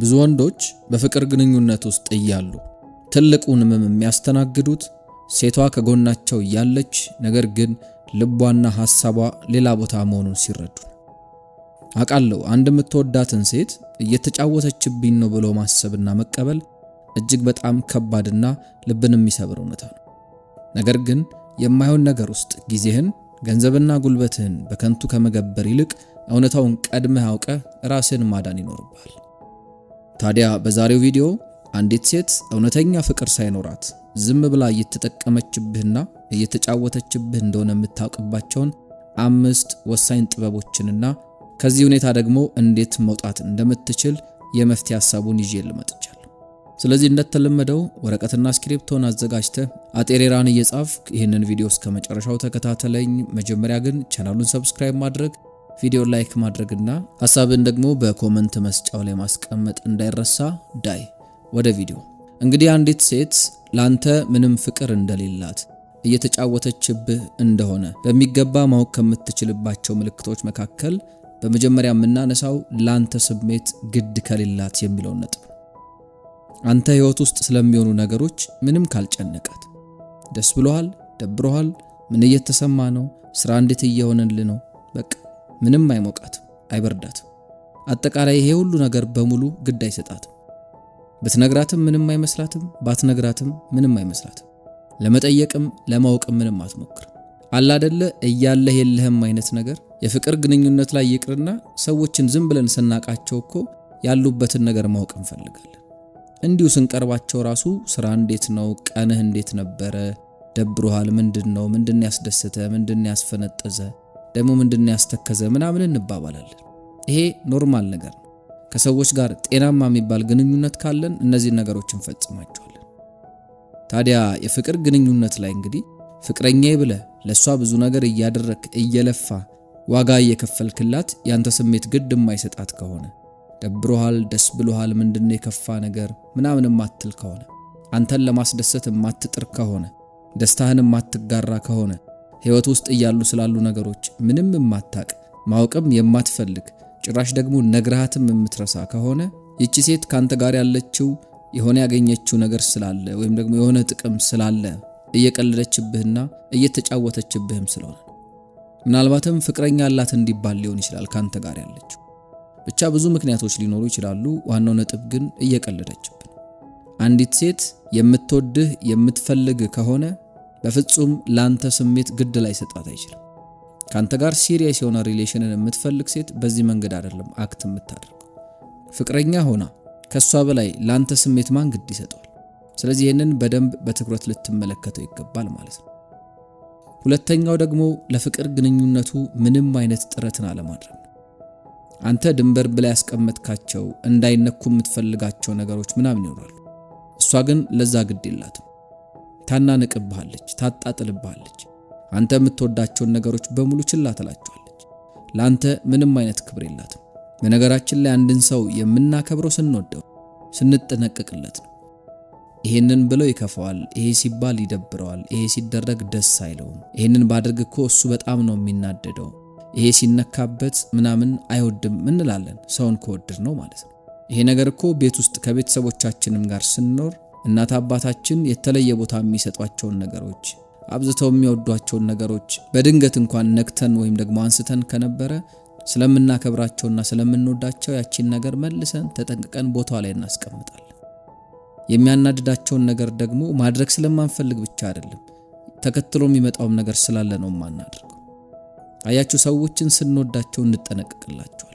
ብዙ ወንዶች በፍቅር ግንኙነት ውስጥ እያሉ ትልቁን ህመም የሚያስተናግዱት ሴቷ ከጎናቸው ያለች ነገር ግን ልቧና ሐሳቧ ሌላ ቦታ መሆኑን ሲረዱ ነው። አውቃለሁ አንድ የምትወዳትን ሴት እየተጫወተችብኝ ነው ብሎ ማሰብና መቀበል እጅግ በጣም ከባድና ልብን የሚሰብር እውነታ ነው። ነገር ግን የማይሆን ነገር ውስጥ ጊዜህን፣ ገንዘብና ጉልበትህን በከንቱ ከመገበር ይልቅ እውነታውን ቀድመህ አውቀህ ራስህን ማዳን ይኖርብሃል። ታዲያ በዛሬው ቪዲዮ አንዲት ሴት እውነተኛ ፍቅር ሳይኖራት ዝም ብላ እየተጠቀመችብህና እየተጫወተችብህ እንደሆነ የምታውቅባቸውን 5 ወሳኝ ጥበቦችንና ከዚህ ሁኔታ ደግሞ እንዴት መውጣት እንደምትችል የመፍትሄ ሐሳቡን ይዤ ልመጥቻለሁ። ስለዚህ እንደተለመደው ወረቀትና ስክሪፕቶን አዘጋጅተህ አጤሬራን እየጻፍክ ይህንን ቪዲዮ እስከ መጨረሻው ተከታተለኝ። መጀመሪያ ግን ቻናሉን ሰብስክራይብ ማድረግ፣ ቪዲዮ ላይክ ማድረግና ሐሳብን ደግሞ በኮሜንት መስጫው ላይ ማስቀመጥ እንዳይረሳ። ዳይ ወደ ቪዲዮ። እንግዲህ አንዲት ሴት ላንተ ምንም ፍቅር እንደሌላት እየተጫወተችብህ እንደሆነ በሚገባ ማወቅ ከምትችልባቸው ምልክቶች መካከል በመጀመሪያ የምናነሳው ላንተ ስሜት ግድ ከሌላት የሚለው ነጥብ። አንተ ህይወት ውስጥ ስለሚሆኑ ነገሮች ምንም ካልጨነቃት፣ ደስ ብሎሃል፣ ደብሮሃል፣ ምን እየተሰማ ነው፣ ስራ እንዴት እየሆነልህ ነው፣ በቃ ምንም አይሞቃትም፣ አይበርዳትም። አጠቃላይ ይሄ ሁሉ ነገር በሙሉ ግድ አይሰጣትም። ብትነግራትም ምንም አይመስላትም፣ ባትነግራትም ምንም አይመስላትም። ለመጠየቅም ለማወቅም ምንም አትሞክር። አላደለ እያለህ የለህም አይነት ነገር። የፍቅር ግንኙነት ላይ ይቅርና ሰዎችን ዝም ብለን ስናቃቸው እኮ ያሉበትን ነገር ማወቅ እንፈልጋለን። እንዲሁ ስንቀርባቸው ራሱ ስራ እንዴት ነው፣ ቀንህ እንዴት ነበረ፣ ደብሮሃል፣ ምንድነው ያስደሰተ፣ ምንድነው ያስፈነጠዘ፣ ደግሞ ምንድነው ያስተከዘ ምናምን እንባባላለን። ይሄ ኖርማል ነገር ነው። ከሰዎች ጋር ጤናማ የሚባል ግንኙነት ካለን እነዚህ ነገሮች እንፈጽማቸዋለን። ታዲያ የፍቅር ግንኙነት ላይ እንግዲህ ፍቅረኛዬ ብለህ ለሷ ብዙ ነገር እያደረክ እየለፋ ዋጋ እየከፈልክላት ያንተ ስሜት ግድ የማይሰጣት ከሆነ፣ ደብሮሃል፣ ደስ ብሎሃል፣ ምንድነው የከፋ ነገር ምናምን ማትል ከሆነ፣ አንተን ለማስደሰት ማትጥር ከሆነ፣ ደስታህን ማትጋራ ከሆነ፣ ህይወት ውስጥ እያሉ ስላሉ ነገሮች ምንም ማታቅ ማወቅም የማትፈልግ ጭራሽ ደግሞ ነግረሃትም የምትረሳ ከሆነ ይቺ ሴት ካንተ ጋር ያለችው የሆነ ያገኘችው ነገር ስላለ ወይም ደግሞ የሆነ ጥቅም ስላለ እየቀለደችብህና እየተጫወተችብህም ስለሆነ ምናልባትም ፍቅረኛ አላት እንዲባል ሊሆን ይችላል ካንተ ጋር ያለችው። ብቻ ብዙ ምክንያቶች ሊኖሩ ይችላሉ። ዋናው ነጥብ ግን እየቀለደችብህ። አንዲት ሴት የምትወድህ የምትፈልግ ከሆነ በፍጹም ላንተ ስሜት ግድ ላይ ሰጣት አይችልም። ካንተ ጋር ሲሪየስ የሆነ ሪሌሽንን የምትፈልግ ሴት በዚህ መንገድ አይደለም አክት የምታደርገው። ፍቅረኛ ሆና ከሷ በላይ ላንተ ስሜት ማን ግድ ይሰጠዋል? ስለዚህ ይህንን በደንብ በትኩረት ልትመለከተው ይገባል ማለት ነው። ሁለተኛው ደግሞ ለፍቅር ግንኙነቱ ምንም አይነት ጥረትን አለማድረግ ነው። አንተ ድንበር ብላ ያስቀመጥካቸው እንዳይነኩ የምትፈልጋቸው ነገሮች ምናምን ይኖራሉ። እሷ ግን ለዛ ግድ የላትም። ታናንቅብሃለች፣ ታጣጥልብሃለች። አንተ የምትወዳቸውን ነገሮች በሙሉ ችላ ትላቸዋለች። ላንተ ምንም አይነት ክብር የላትም። በነገራችን ላይ አንድን ሰው የምናከብረው ስንወደው፣ ስንጠነቀቅለት ነው። ይሄንን ብለው ይከፋዋል፣ ይሄ ሲባል ይደብረዋል፣ ይሄ ሲደረግ ደስ አይለውም፣ ይሄንን ባድርግ እኮ እሱ በጣም ነው የሚናደደው፣ ይሄ ሲነካበት ምናምን አይወድም እንላለን። ሰውን ከወድር ነው ማለት ነው። ይሄ ነገር እኮ ቤት ውስጥ ከቤተሰቦቻችንም ጋር ስንኖር እናት አባታችን የተለየ ቦታ የሚሰጧቸውን ነገሮች፣ አብዝተው የሚወዷቸውን ነገሮች በድንገት እንኳን ነክተን ወይም ደግሞ አንስተን ከነበረ ስለምናከብራቸውና ስለምንወዳቸው ያቺን ነገር መልሰን ተጠንቅቀን ቦታው ላይ እናስቀምጣለን። የሚያናድዳቸውን ነገር ደግሞ ማድረግ ስለማንፈልግ ብቻ አይደለም፣ ተከትሎ የሚመጣውም ነገር ስላለ ነው ማናደርገው። አያችሁ፣ ሰዎችን ስንወዳቸው እንጠነቀቅላቸዋለን።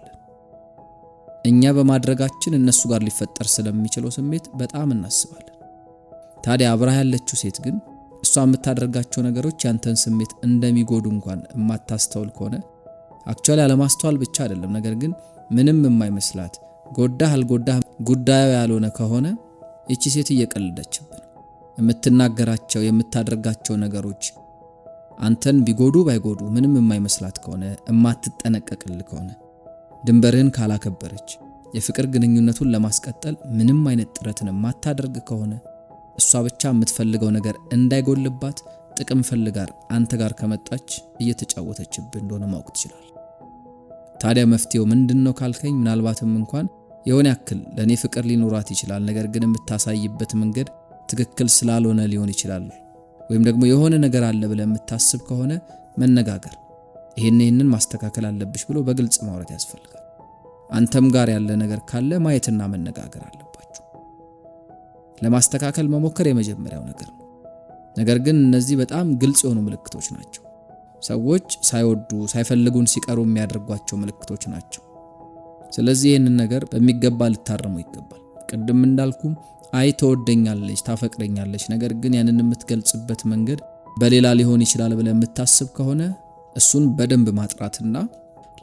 እኛ በማድረጋችን እነሱ ጋር ሊፈጠር ስለሚችለው ስሜት በጣም እናስባለን። ታዲያ አብራ ያለችው ሴት ግን እሷ የምታደርጋቸው ነገሮች ያንተን ስሜት እንደሚጎዱ እንኳን የማታስተውል ከሆነ አክቹአሊ አለማስተዋል ብቻ አይደለም፣ ነገር ግን ምንም የማይመስላት ጎዳህ አልጎዳህ ጉዳዩ ያልሆነ ከሆነ እቺ ሴት እየቀለደችብህ ነው። የምትናገራቸው የምታደርጋቸው ነገሮች አንተን ቢጎዱ ባይጎዱ ምንም የማይመስላት ከሆነ፣ የማትጠነቀቅል ከሆነ፣ ድንበርህን ካላከበረች፣ የፍቅር ግንኙነቱን ለማስቀጠል ምንም አይነት ጥረትን የማታደርግ ከሆነ፣ እሷ ብቻ የምትፈልገው ነገር እንዳይጎልባት ጥቅም ፈልጋር አንተ ጋር ከመጣች እየተጫወተችብህ እንደሆነ ማወቅ ትችላለህ። ታዲያ መፍትሄው ምንድነው ካልከኝ፣ ምናልባትም እንኳን የሆነ ያክል ለኔ ፍቅር ሊኖራት ይችላል፣ ነገር ግን የምታሳይበት መንገድ ትክክል ስላልሆነ ሊሆን ይችላል። ወይም ደግሞ የሆነ ነገር አለ ብለህ የምታስብ ከሆነ መነጋገር፣ ይሄንን ማስተካከል አለብሽ ብሎ በግልጽ ማውራት ያስፈልጋል። አንተም ጋር ያለ ነገር ካለ ማየትና መነጋገር አለባችሁ። ለማስተካከል መሞከር የመጀመሪያው ነገር ነው። ነገር ግን እነዚህ በጣም ግልጽ የሆኑ ምልክቶች ናቸው። ሰዎች ሳይወዱ ሳይፈልጉን ሲቀሩ የሚያደርጓቸው ምልክቶች ናቸው። ስለዚህ ይህንን ነገር በሚገባ ልታረሙ ይገባል። ቅድም እንዳልኩም አይ ተወደኛለች፣ ታፈቅረኛለች፣ ነገር ግን ያንን የምትገልጽበት መንገድ በሌላ ሊሆን ይችላል ብለህ የምታስብ ከሆነ እሱን በደንብ ማጥራትና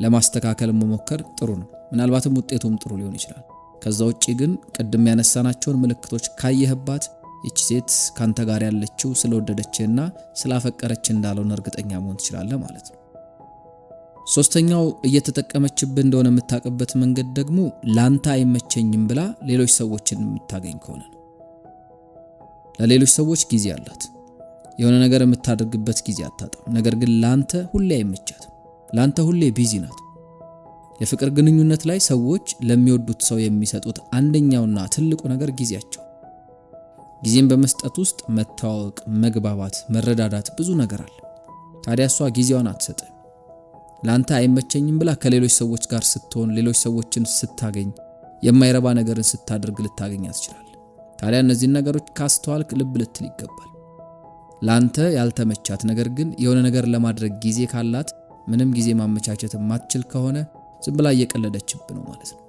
ለማስተካከል መሞከር ጥሩ ነው። ምናልባትም ውጤቱም ጥሩ ሊሆን ይችላል። ከዛ ውጪ ግን ቅድም ያነሳናቸውን ምልክቶች ካየህባት እቺ ሴት ካንተ ጋር ያለችው ስለወደደችና ስላፈቀረች እንዳልሆነ እርግጠኛ መሆን ትችላለህ ማለት ነው። ሶስተኛው እየተጠቀመችብህ እንደሆነ የምታውቅበት መንገድ ደግሞ ላንተ አይመቸኝም ብላ ሌሎች ሰዎችን የምታገኝ ከሆነ ነው። ለሌሎች ሰዎች ጊዜ አላት። የሆነ ነገር የምታደርግበት ጊዜ አታጣም። ነገር ግን ላንተ ሁሌ አይመቻትም። ላንተ ሁሌ ቢዚ ናት። የፍቅር ግንኙነት ላይ ሰዎች ለሚወዱት ሰው የሚሰጡት አንደኛውና ትልቁ ነገር ጊዜያቸው። ጊዜን በመስጠት ውስጥ መተዋወቅ፣ መግባባት፣ መረዳዳት ብዙ ነገር አለ። ታዲያ እሷ ጊዜዋን አትሰጥም። ላንተ አይመቸኝም ብላ ከሌሎች ሰዎች ጋር ስትሆን፣ ሌሎች ሰዎችን ስታገኝ፣ የማይረባ ነገርን ስታደርግ ልታገኛ ትችላለህ። ታዲያ እነዚህን ነገሮች ካስተዋልክ ልብ ልትል ይገባል። ላንተ ያልተመቻት ነገር ግን የሆነ ነገር ለማድረግ ጊዜ ካላት ምንም ጊዜ ማመቻቸት ማትችል ከሆነ ዝም ብላ እየቀለደችብ ነው ማለት ነው።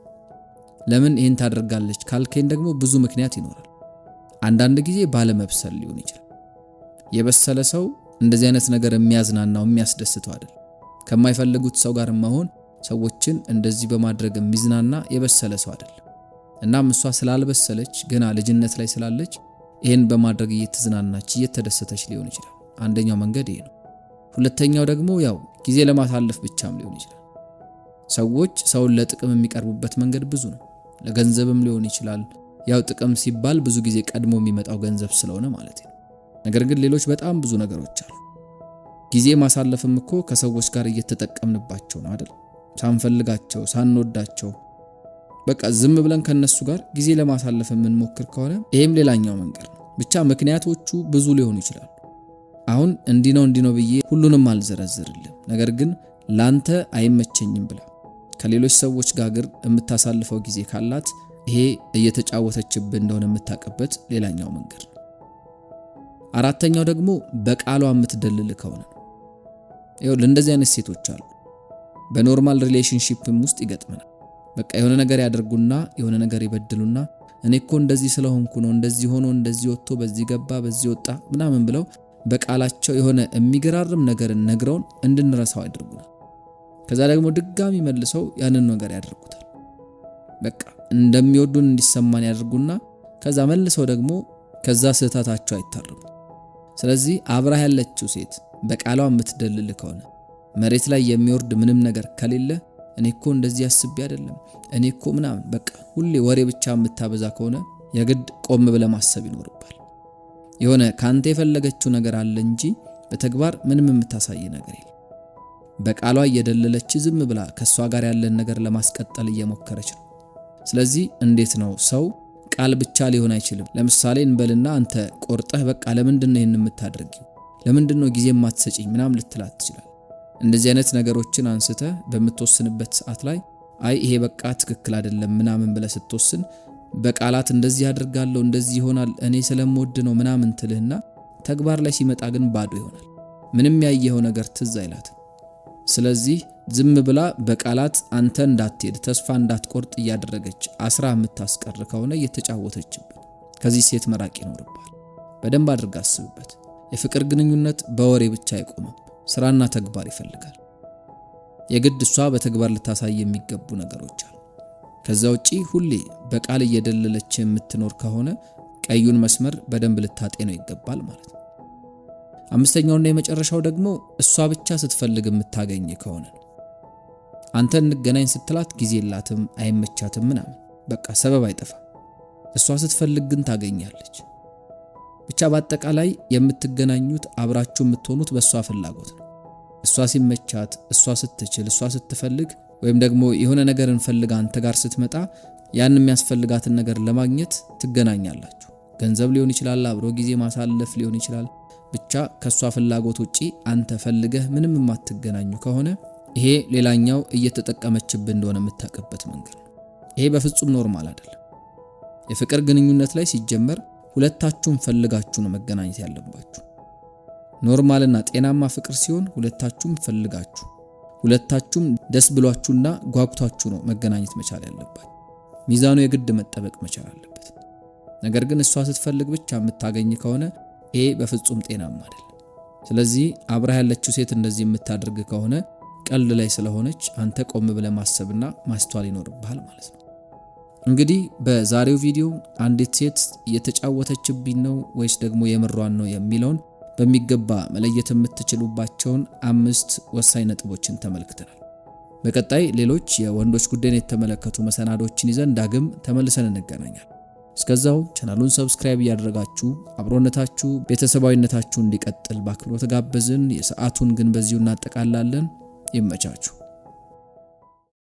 ለምን ይህን ታደርጋለች ካልከኝ ደግሞ ብዙ ምክንያት ይኖራል። አንዳንድ ጊዜ ባለመብሰል ሊሆን ይችላል። የበሰለ ሰው እንደዚህ አይነት ነገር የሚያዝናናው የሚያስደስተው አይደል። ከማይፈልጉት ሰው ጋር መሆን ሰዎችን እንደዚህ በማድረግ የሚዝናና የበሰለ ሰው አይደል። እናም እሷ ስላልበሰለች ገና ልጅነት ላይ ስላለች ይሄን በማድረግ እየተዝናናች እየተደሰተች ሊሆን ይችላል። አንደኛው መንገድ ይሄ ነው። ሁለተኛው ደግሞ ያው ጊዜ ለማሳለፍ ብቻም ሊሆን ይችላል። ሰዎች ሰውን ለጥቅም የሚቀርቡበት መንገድ ብዙ ነው። ለገንዘብም ሊሆን ይችላል። ያው ጥቅም ሲባል ብዙ ጊዜ ቀድሞ የሚመጣው ገንዘብ ስለሆነ ማለት ነው። ነገር ግን ሌሎች በጣም ብዙ ነገሮች አሉ። ጊዜ ማሳለፍም እኮ ከሰዎች ጋር እየተጠቀምንባቸው ነው አይደል? ሳንፈልጋቸው ሳንወዳቸው በቃ ዝም ብለን ከነሱ ጋር ጊዜ ለማሳለፍ የምንሞክር ከሆነ ይሄም ሌላኛው መንገድ ነው። ብቻ ምክንያቶቹ ብዙ ሊሆኑ ይችላሉ። አሁን እንዲህ ነው ብዬ ሁሉንም አልዘረዝርልም። ነገር ግን ላንተ አይመቸኝም ብላ ከሌሎች ሰዎች ጋር የምታሳልፈው ጊዜ ካላት ይሄ እየተጫወተችብህ እንደሆነ የምታውቅበት ሌላኛው መንገድ ነው። አራተኛው ደግሞ በቃሏ የምትደልል ከሆነ ነው። ይኸውልህ እንደዚህ አይነት ሴቶች አሉ። በኖርማል ሪሌሽንሺፕም ውስጥ ይገጥመናል። በቃ የሆነ ነገር ያደርጉና የሆነ ነገር ይበድሉና እኔ እኮ እንደዚህ ስለሆንኩ ነው እንደዚህ ሆኖ እንደዚህ ወጥቶ በዚህ ገባ በዚህ ወጣ ምናምን ብለው በቃላቸው የሆነ የሚገራርም ነገርን ነግረውን እንድንረሳው ያደርጉናል። ከዛ ደግሞ ድጋሚ መልሰው ያንን ነገር ያደርጉታል። በቃ እንደሚወዱን እንዲሰማን ያደርጉና ከዛ መልሰው ደግሞ ከዛ ስህተታቸው አይታረሙ። ስለዚህ አብራ ያለችው ሴት በቃሏ የምትደልል ከሆነ መሬት ላይ የሚወርድ ምንም ነገር ከሌለ እኔ እኮ እንደዚህ አስቤ አይደለም እኔ እኮ ምናምን በቃ ሁሌ ወሬ ብቻ የምታበዛ ከሆነ የግድ ቆም ብለህ ማሰብ ይኖርባል። የሆነ ካንተ የፈለገችው ነገር አለ እንጂ በተግባር ምንም የምታሳይ ነገር የለም። በቃሏ እየደለለች ዝም ብላ ከሷ ጋር ያለን ነገር ለማስቀጠል እየሞከረች ነው። ስለዚህ እንዴት ነው ሰው ቃል ብቻ ሊሆን አይችልም። ለምሳሌ እንበልና አንተ ቆርጠህ በቃ ለምንድነው ይሄን የምታደርጊው ለምንድነው ጊዜ የማትሰጪኝ ምናምን ልትላት ትችላለህ። እንደዚህ አይነት ነገሮችን አንስተህ በምትወስንበት ሰዓት ላይ አይ ይሄ በቃ ትክክል አይደለም ምናምን ብለህ ስትወስን በቃላት እንደዚህ አድርጋለሁ እንደዚህ ይሆናል እኔ ስለምወድ ነው ምናምን ትልህና ተግባር ላይ ሲመጣ ግን ባዶ ይሆናል። ምንም ያየኸው ነገር ትዝ አይላትም። ስለዚህ ዝም ብላ በቃላት አንተ እንዳትሄድ ተስፋ እንዳትቆርጥ እያደረገች አስራ የምታስቀር ከሆነ እየተጫወተችበት ከዚህ ሴት መራቅ ይኖርባል። በደንብ አድርጋ አስብበት። የፍቅር ግንኙነት በወሬ ብቻ አይቆምም። ስራና ተግባር ይፈልጋል። የግድ እሷ በተግባር ልታሳይ የሚገቡ ነገሮች አሉ። ከዛ ውጪ ሁሌ በቃል እየደለለች የምትኖር ከሆነ ቀዩን መስመር በደንብ ልታጤነው ይገባል ማለት ነው። አምስተኛውና የመጨረሻው ደግሞ እሷ ብቻ ስትፈልግ የምታገኝ ከሆነ ነው። አንተ እንገናኝ ስትላት ጊዜ የላትም አይመቻትም ምናምን በቃ ሰበብ አይጠፋም። እሷ ስትፈልግ ግን ታገኛለች። ብቻ በአጠቃላይ የምትገናኙት አብራችሁ የምትሆኑት በእሷ ፍላጎት ነው። እሷ ሲመቻት፣ እሷ ስትችል፣ እሷ ስትፈልግ ወይም ደግሞ የሆነ ነገርን ፈልጋ አንተ ጋር ስትመጣ ያን የሚያስፈልጋትን ነገር ለማግኘት ትገናኛላችሁ። ገንዘብ ሊሆን ይችላል፣ አብሮ ጊዜ ማሳለፍ ሊሆን ይችላል። ብቻ ከሷ ፍላጎት ውጪ አንተ ፈልገህ ምንም የማትገናኙ ከሆነ ይሄ ሌላኛው እየተጠቀመችብህ እንደሆነ የምታውቅበት መንገድ ነው። ይሄ በፍጹም ኖርማል አይደለም። የፍቅር ግንኙነት ላይ ሲጀመር ሁለታችሁም ፈልጋችሁ ነው መገናኘት ያለባችሁ። ኖርማልና ጤናማ ፍቅር ሲሆን ሁለታችሁም ፈልጋችሁ፣ ሁለታችሁም ደስ ብሏችሁና ጓጉታችሁ ነው መገናኘት መቻል ያለባችሁ። ሚዛኑ የግድ መጠበቅ መቻል አለበት። ነገር ግን እሷ ስትፈልግ ብቻ የምታገኝ ከሆነ ይሄ በፍጹም ጤናማ አይደለም። ስለዚህ አብራ ያለችው ሴት እንደዚህ የምታደርግ ከሆነ ቀልድ ላይ ስለሆነች አንተ ቆም ብለህ ማሰብና ማስተዋል ይኖርብሃል ማለት ነው። እንግዲህ በዛሬው ቪዲዮ አንዲት ሴት እየተጫወተችብኝ ነው ወይስ ደግሞ የምሯን ነው የሚለውን በሚገባ መለየት የምትችሉባቸውን 5 ወሳኝ ነጥቦችን ተመልክተናል። በቀጣይ ሌሎች የወንዶች ጉዳይን የተመለከቱ መሰናዶችን ይዘን ዳግም ተመልሰን እንገናኛለን። እስከዛው ቻናሉን ሰብስክራይብ እያደረጋችሁ አብሮነታችሁ ቤተሰባዊነታችሁ እንዲቀጥል በአክብሮት ጋበዝን። የሰዓቱን ግን በዚሁ እናጠቃላለን። ይመቻችሁ።